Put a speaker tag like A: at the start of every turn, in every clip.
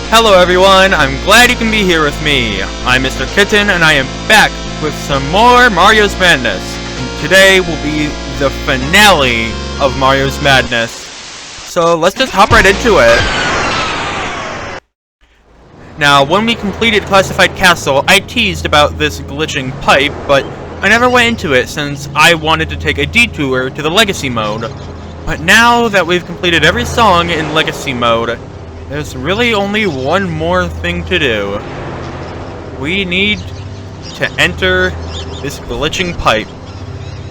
A: Hello everyone, I'm glad you can be here with me. I'm Mr. Kitten and I am back with some more Mario's Madness. And today will be the finale of Mario's Madness. So let's just hop right into it. Now, when we completed Classified Castle, I teased about this glitching pipe, but I never went into it since I wanted to take a detour to the Legacy mode. But now that we've completed every song in Legacy mode, there's really only one more thing to do. We need to enter this glitching pipe.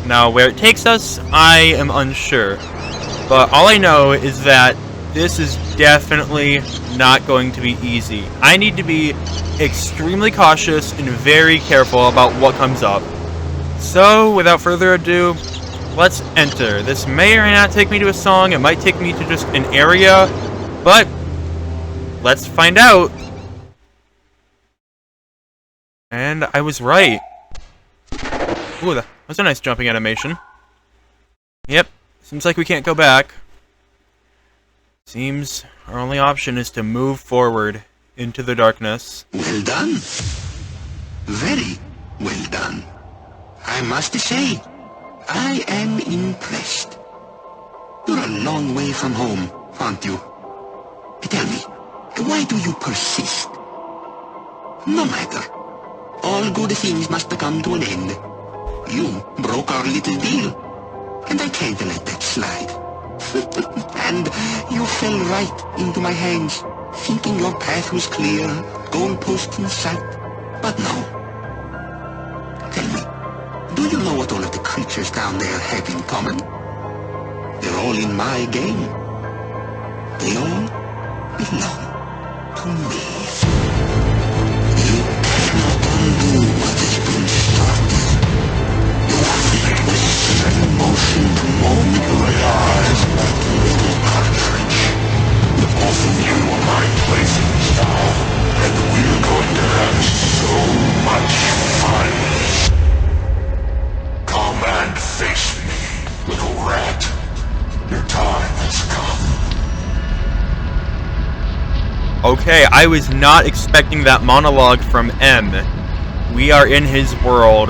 A: Now, where it takes us, I am unsure. But all I know is that this is definitely not going to be easy. I need to be extremely cautious and very careful about what comes up. So, without further ado, let's enter. This may or may not take me to a song, it might take me to just an area, but let's find out. And I was right. Ooh, that was a nice jumping animation. Yep, seems like we can't go back. Seems our only option is to move forward into the darkness.
B: Well done. Very well done. I must say, I am impressed. You're a long way from home, aren't you? Tell me, why do you persist? No matter. All good things must come to an end. You broke our little deal, and I can't let that slide. And you fell right into my hands, thinking your path was clear, goalpost in sight. But no. Tell me, do you know what all of the creatures down there have in common? They're all in my game. They all belong to me. You cannot undo what has been started. Your feet were set in motion the moment you realized that little cartridge. Both of you are my playthings now, and we're going to have so much fun. Come and face me, little rat. Your time has come.
A: Okay, I was not expecting that monologue from M. We are in his world,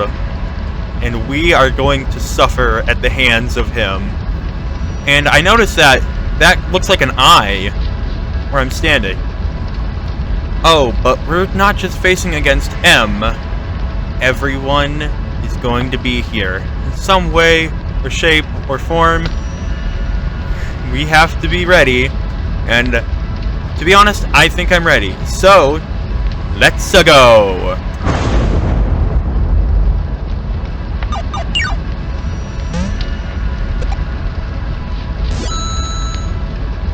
A: and we are going to suffer at the hands of him. And I noticed that looks like an eye, where I'm standing. Oh, but we're not just facing against M. Everyone is going to be here. In some way, or shape, or form. We have to be ready, and to be honest, I think I'm ready. So, let's go!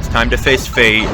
A: It's time to face fate.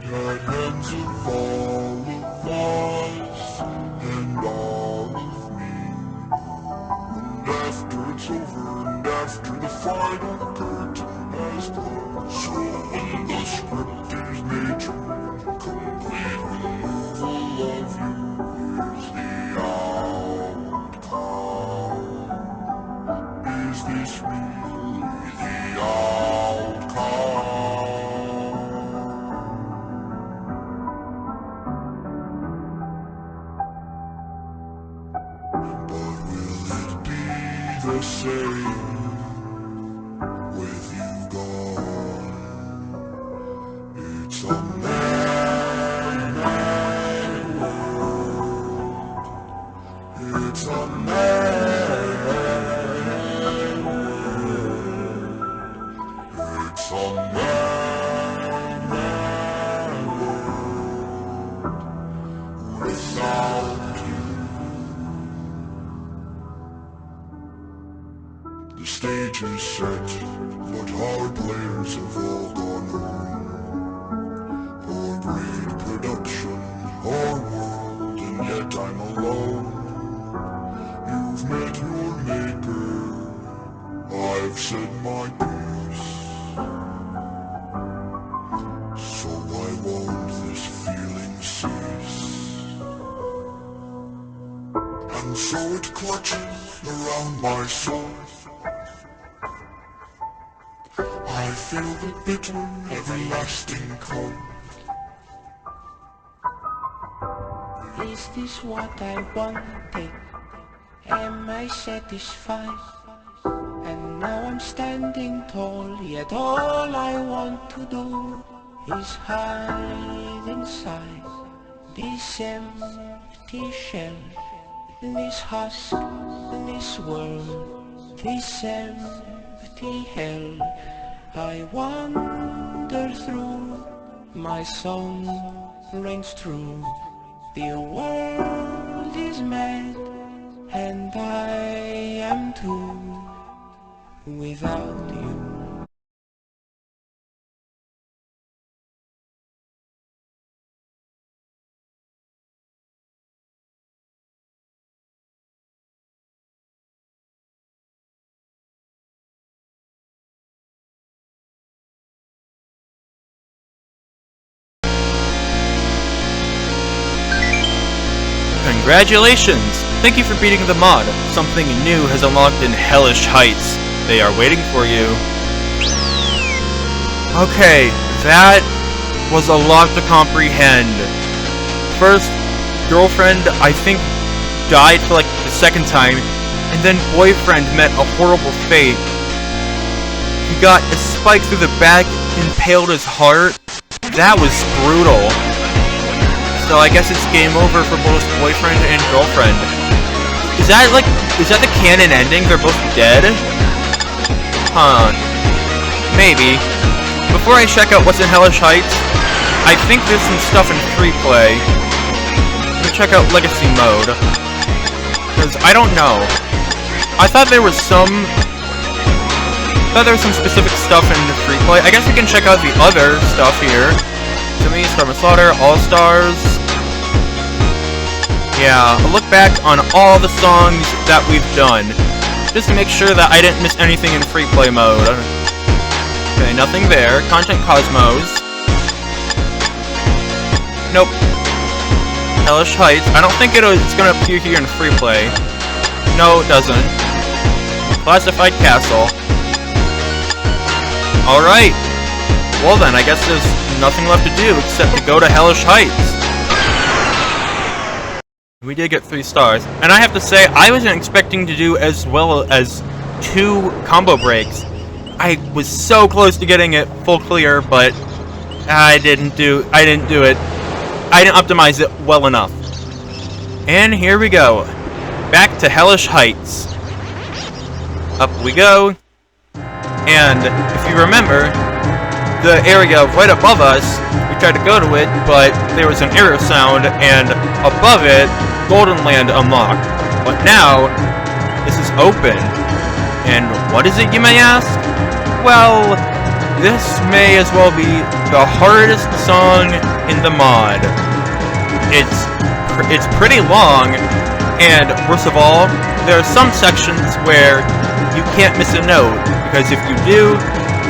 C: had hands of all of us and all of me. And after it's over and after the final curtain has closed, so when the script is made true, complete removal of you is the outcome. Is this really the outcome? The same with you gone. It's a mad, mad world. It's a mad, mad world. It's a mad, mad world without you. The stage is set, but our players have all gone home. Our great production, our world, and yet I'm alone. You've met your maker, I've said my piece. So why won't this feeling cease? And so it clutches around my soul. I feel the bitter, everlasting cold.
D: Is this what I wanted? Am I satisfied? And now I'm standing tall, yet all I want to do is hide inside this empty shell, this husk, this world, this empty hell. I wander through, my song rings true. The world is mad, and I am too, without you.
A: Congratulations! Thank you for beating the mod. Something new has unlocked in Hellish Heights. They are waiting for you. Okay, that was a lot to comprehend. First, girlfriend, I think, died for like the second time, and then boyfriend met a horrible fate. He got a spike through the back, impaled his heart. That was brutal. So I guess it's game over for both boyfriend and girlfriend. Is that the canon ending? They're both dead? Huh. Maybe. Before I check out what's in Hellish Heights, I think there's some stuff in free play. Let me check out Legacy mode. Because I don't know. I thought there was some specific stuff in the free play. I guess we can check out the other stuff here. To me, Storm of Slaughter, All-Stars. Yeah, I'll look back on all the songs that we've done, just to make sure that I didn't miss anything in free play mode. Okay, nothing there. Content Cosmos. Nope. Hellish Heights. I don't think it's gonna appear here in free play. No, it doesn't. Classified Castle. Alright. Well then, I guess there's nothing left to do except to go to Hellish Heights. We did get 3 stars, and I have to say, I wasn't expecting to do as well as 2 combo breaks. I was so close to getting it full clear, but I didn't do it. I didn't optimize it well enough. And here we go. Back to Hellish Heights. Up we go. And if you remember, the area right above us, we tried to go to it, but there was an error sound, and above it, Golden Land unlocked. But now, this is open. And what is it, you may ask? Well, this may as well be the hardest song in the mod. It's pretty long, and worst of all, there are some sections where you can't miss a note, because if you do,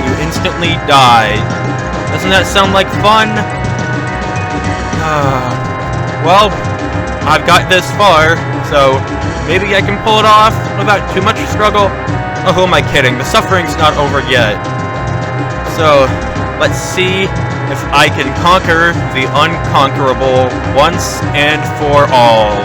A: you instantly die. Doesn't that sound like fun? Well, I've got this far, so maybe I can pull it off without too much struggle. Oh, who am I kidding? The suffering's not over yet. So, let's see if I can conquer the unconquerable once and for all.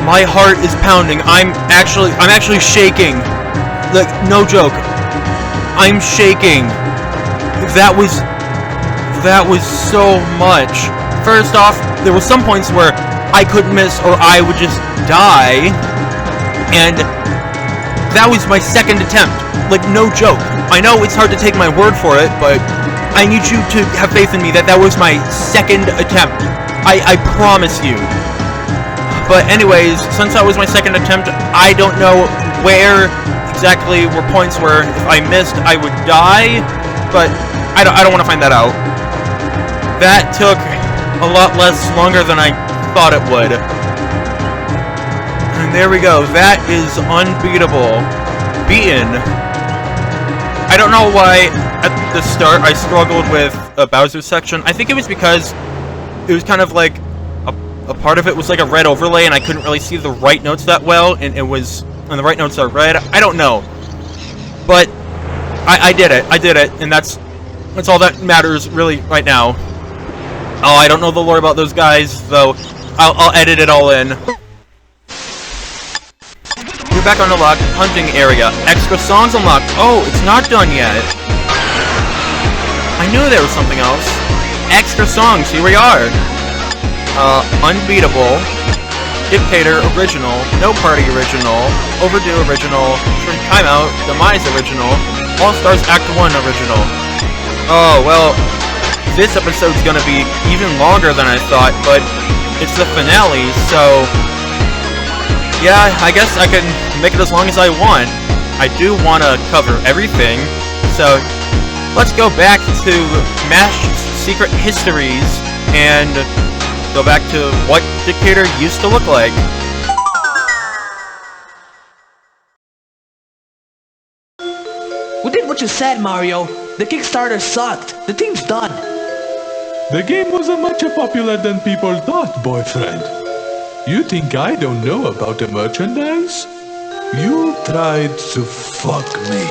A: My heart is pounding. I'm actually shaking. Like, no joke. I'm shaking. That was so much. First off, there were some points where I couldn't miss or I would just die. And that was my second attempt. Like, no joke. I know it's hard to take my word for it, but I need you to have faith in me that was my second attempt. I promise you. But anyways, since that was my second attempt, I don't know where exactly were points where if I missed, I would die. But I don't want to find that out. That took a lot less longer than I thought it would. And there we go. That is Unbeatable. Beaten. I don't know why at the start I struggled with a Bowser section. I think it was because it was kind of like a part of it was like a red overlay and I couldn't really see the right notes that well, and the right notes are red. I don't know. But I did it. I did it, and that's all that matters really right now. Oh, I don't know the lore about those guys, though. I'll edit it all in. You're back on the locked hunting area. Extra songs unlocked. Oh, it's not done yet. I knew there was something else. Extra songs, here we are. Unbeatable, Dictator Original, No Party Original, Overdue Original, Timeout, Demise Original, All Stars Act 1 Original. Oh, well, this episode's gonna be even longer than I thought, but it's the finale, so yeah, I guess I can make it as long as I want. I do want to cover everything, so let's go back to Mash's Secret Histories and go back to what Dictator used to look like.
E: We did what you said, Mario. The Kickstarter sucked. The team's done.
F: The game wasn't much popular than people thought, boyfriend. You think I don't know about the merchandise? You tried to fuck me.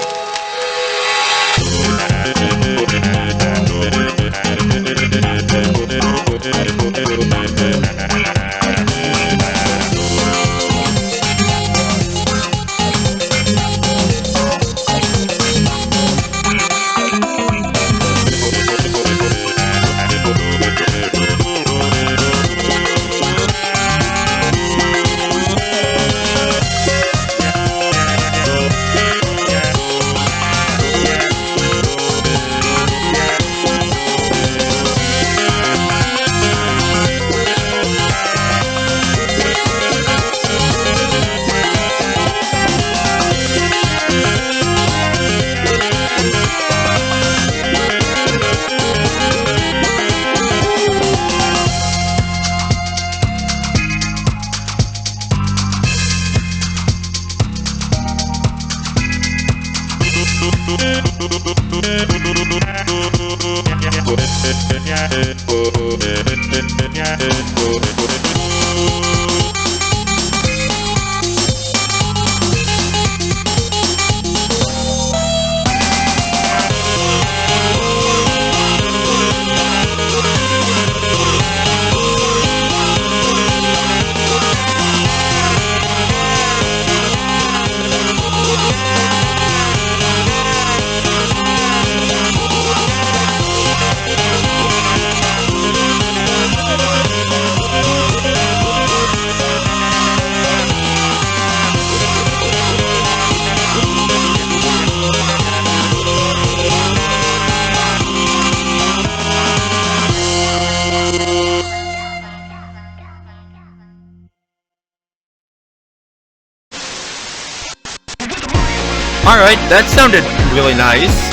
A: Alright, that sounded really nice.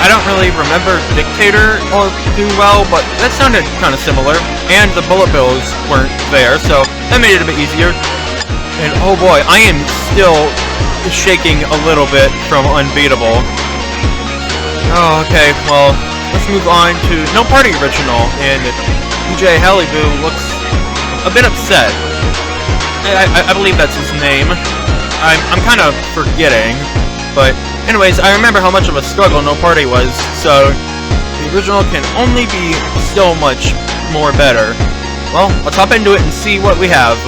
A: I don't really remember Dictator all too well, but that sounded kind of similar. And the bullet bills weren't there, so that made it a bit easier. And oh boy, I am still shaking a little bit from Unbeatable. Oh, okay, well, let's move on to No Party Original, and DJ Halliboo looks a bit upset. I believe that's his name. I'm kind of forgetting, but anyways, I remember how much of a struggle No Party was, so the original can only be so much more better. Well, let's hop into it and see what we have.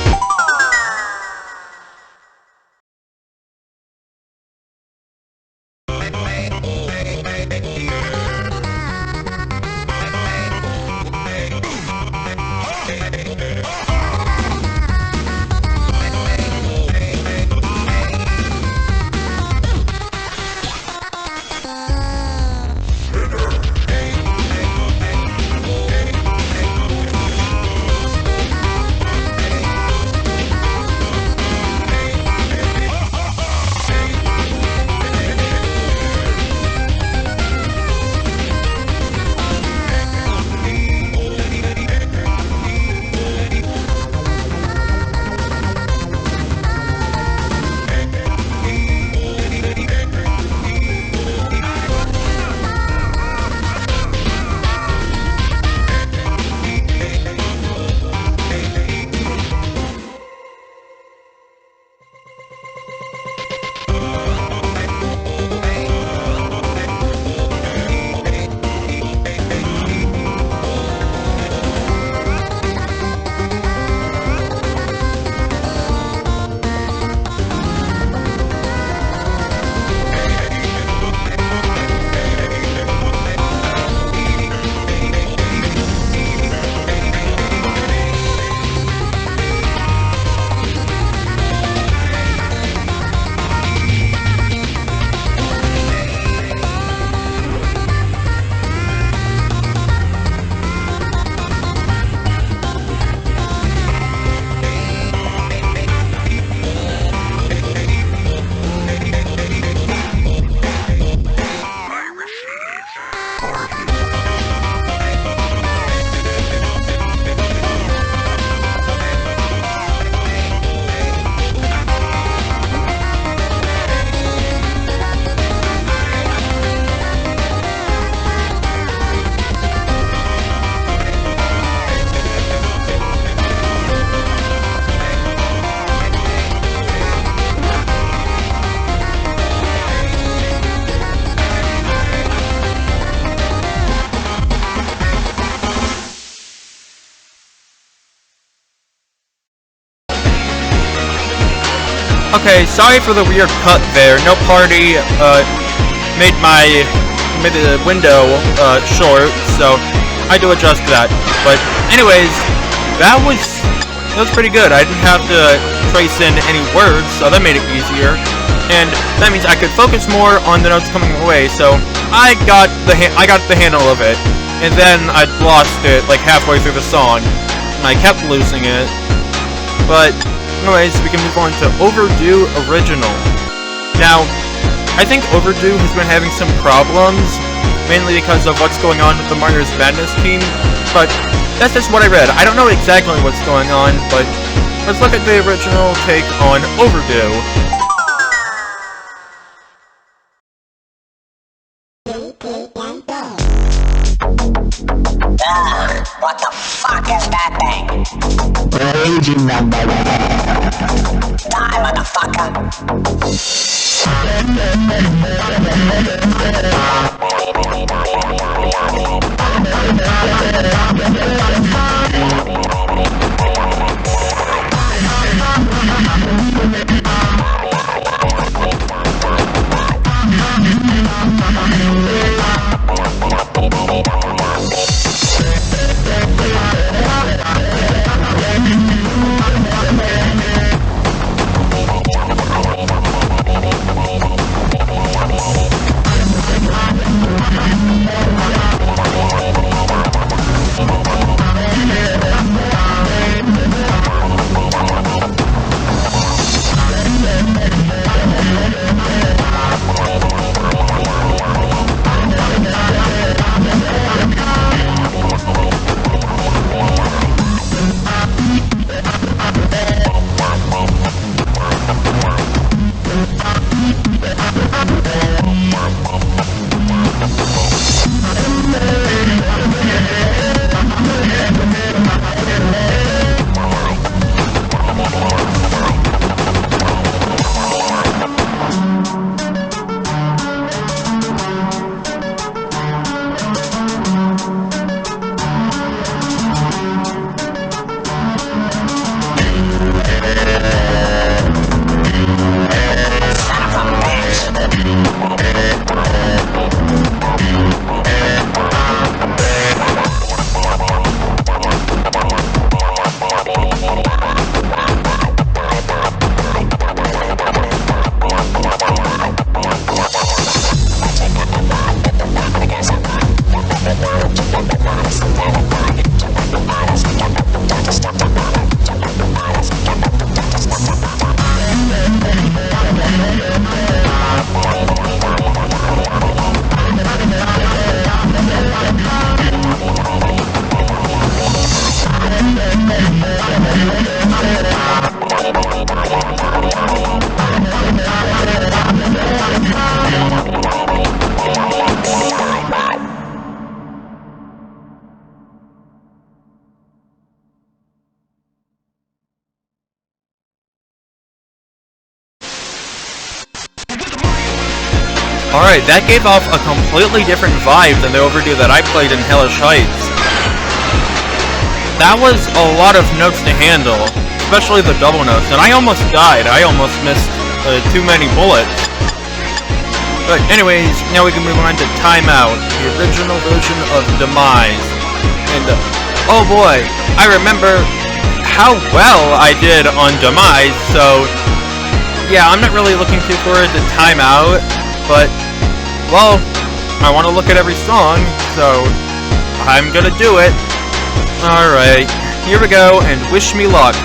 A: Okay, sorry for the weird cut there. No party, made the window, short, so I had to adjust that. But anyways, that was pretty good. I didn't have to trace in any words, so that made it easier. And that means I could focus more on the notes coming away, so I got the handle of it. And then I lost it, like, halfway through the song. And I kept losing it. But anyways, we can move on to Overdue Original. Now, I think Overdue has been having some problems, mainly because of what's going on with the Mario's Madness team, but that's just what I read. I don't know exactly what's going on, but let's look at the original take on Overdue.
G: What the fuck is that thing?
B: Raging number.
G: Die, motherfucker.
A: Alright, that gave off a completely different vibe than the Overdue that I played in Hellish Heights. That was a lot of notes to handle, especially the double notes, and I almost died. I almost missed too many bullets. But anyways, now we can move on to Timeout, the original version of Demise. And, oh boy, I remember how well I did on Demise, so yeah, I'm not really looking too forward to Timeout, but, well, I want to look at every song, so I'm gonna do it. Alright, here we go, and wish me luck.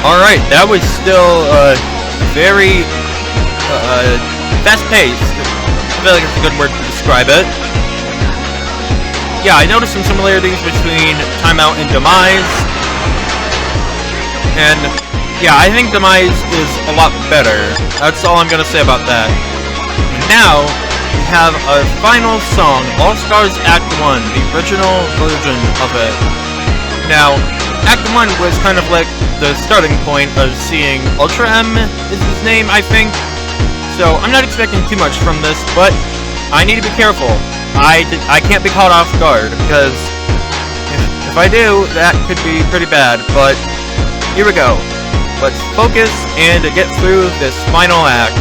A: Alright, that was still very fast-paced. I feel like it's a good word to describe it. Yeah, I noticed some similarities between Timeout and Demise. And yeah, I think Demise is a lot better. That's all I'm gonna say about that. Now, we have a final song, All Stars Act 1, the original version of it. Now, Act 1 was kind of like the starting point of seeing Ultra M is his name, I think. So, I'm not expecting too much from this, but I need to be careful. I can't be caught off guard, because if I do, that could be pretty bad, but here we go. Let's focus and get through this final act.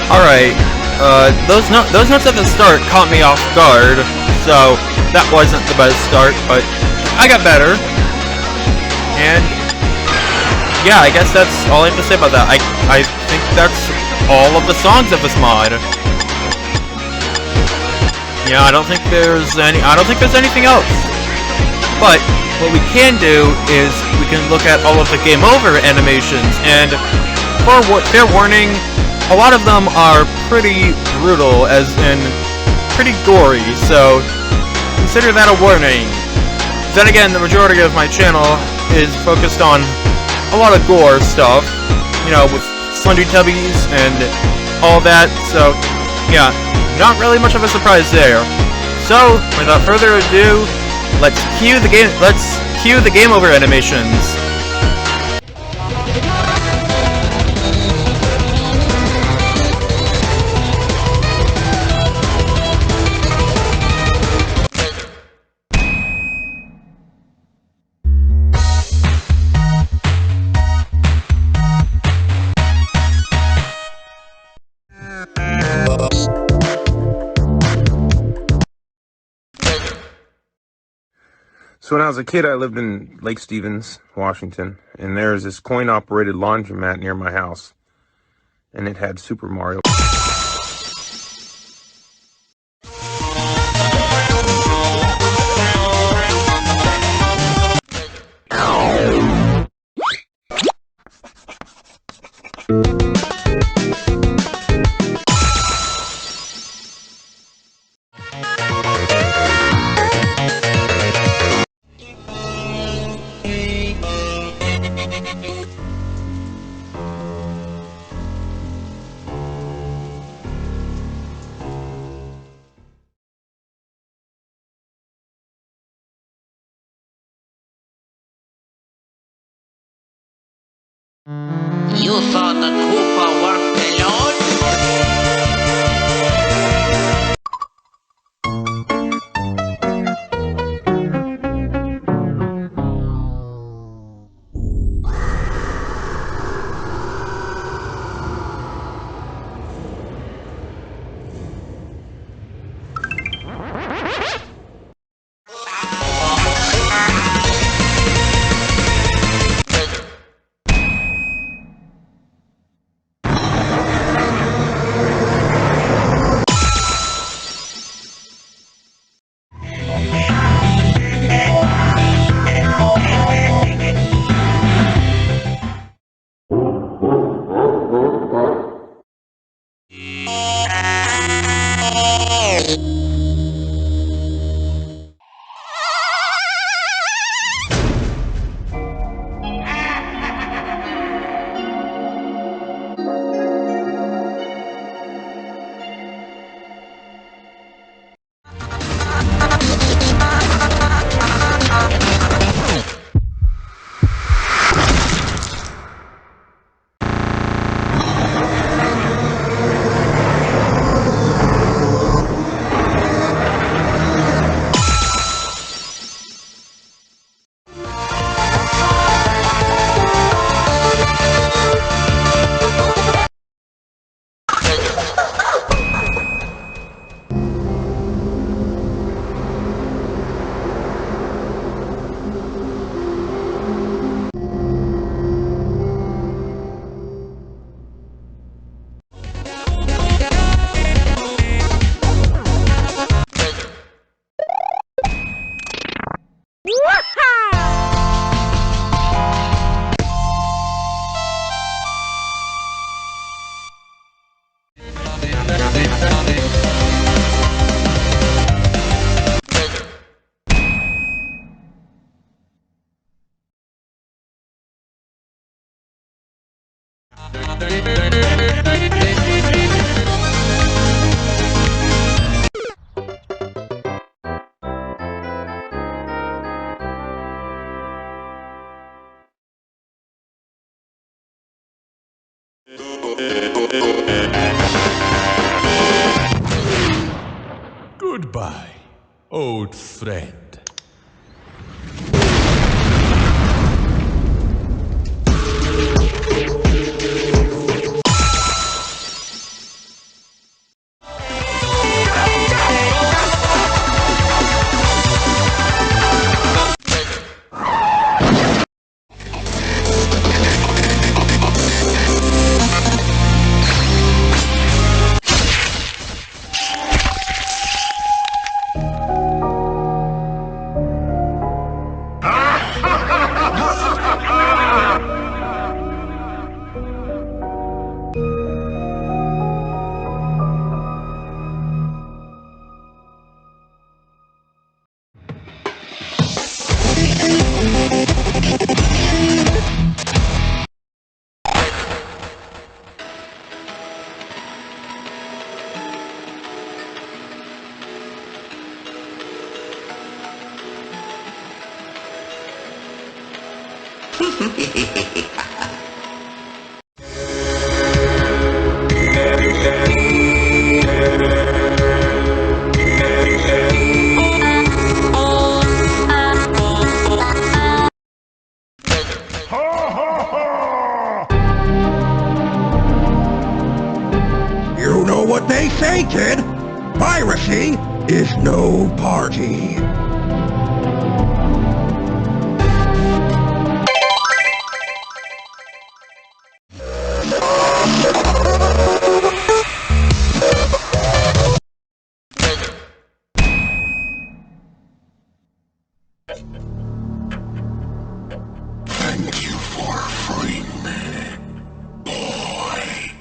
A: Alright, those notes at the start caught me off guard, so that wasn't the best start, but I got better. And yeah, I guess that's all I have to say about that. I think that's all of the songs of this mod. Yeah, I don't think there's anything else. But what we can do is we can look at all of the game over animations, and fair warning, a lot of them are pretty brutal, as in pretty gory, so consider that a warning. Then again, the majority of my channel is focused on a lot of gore stuff, you know, with Slendytubbies and all that, so yeah, not really much of a surprise there. So, without further ado, let's cue the game over animations.
H: So when I was a kid, I lived in Lake Stevens, Washington, and there's this coin-operated laundromat near my house, and it had Super Mario.
I: You thought the Koopa worked alone?
F: Goodbye, old friend.
J: You know what they say, kid? Piracy is no party.
B: Thank you for freeing me, boy.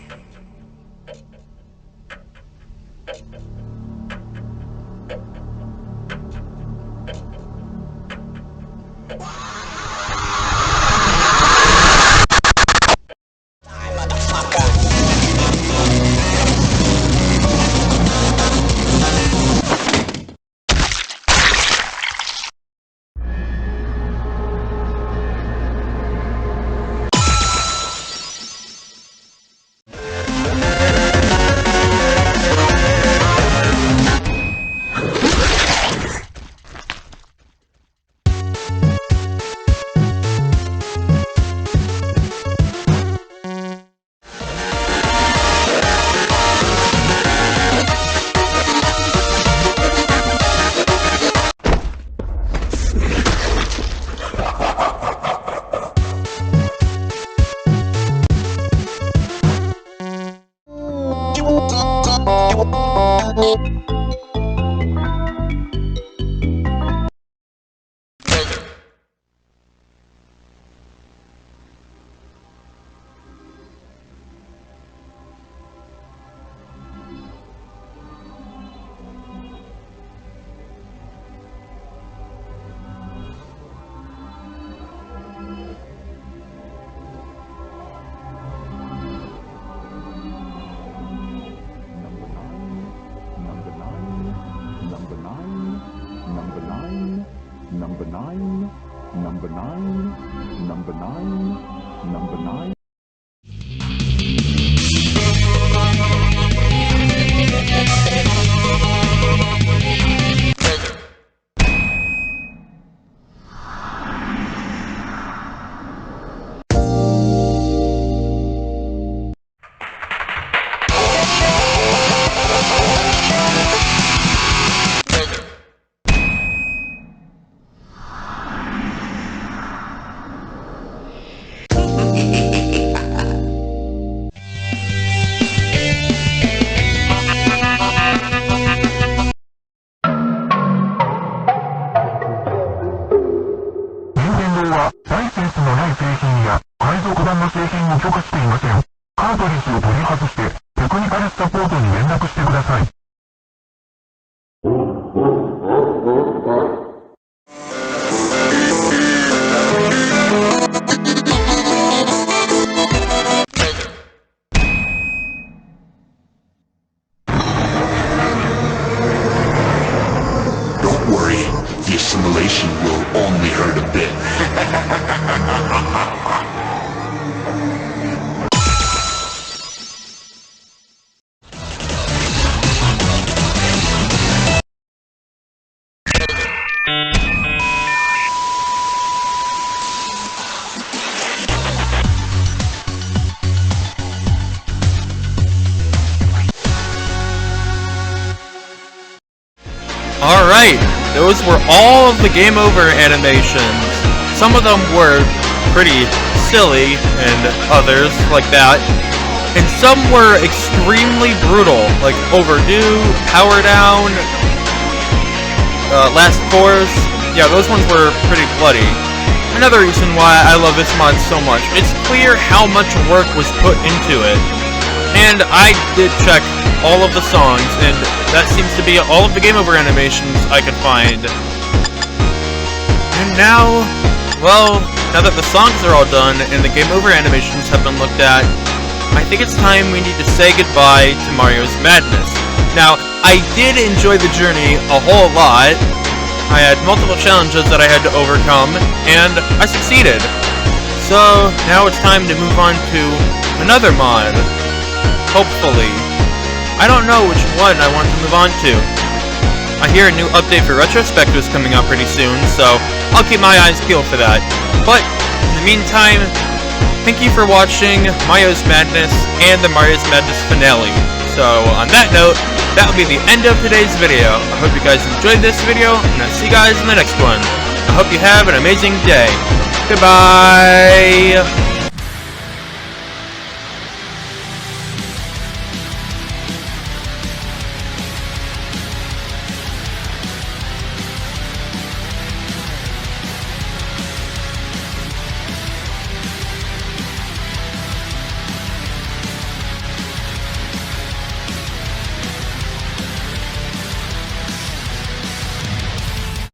A: Alright, those were all of the game over animations. Some of them were pretty silly, and others like that. And some were extremely brutal, like Overdue, Power Down, Last Course. Yeah, those ones were pretty bloody. Another reason why I love this mod so much, it's clear how much work was put into it. And I did check all of the songs, and that seems to be all of the game over animations I could find. And now, well, now that the songs are all done and the game over animations have been looked at, I think it's time we need to say goodbye to Mario's Madness. Now, I did enjoy the journey a whole lot. I had multiple challenges that I had to overcome, and I succeeded. So, now it's time to move on to another mod. Hopefully. I don't know which one I want to move on to. I hear a new update for RetroSpecter is coming out pretty soon, so I'll keep my eyes peeled for that. But, in the meantime, thank you for watching Mario's Madness and the Mario's Madness finale. So, on that note, that will be the end of today's video. I hope you guys enjoyed this video, and I'll see you guys in the next one. I hope you have an amazing day. Goodbye!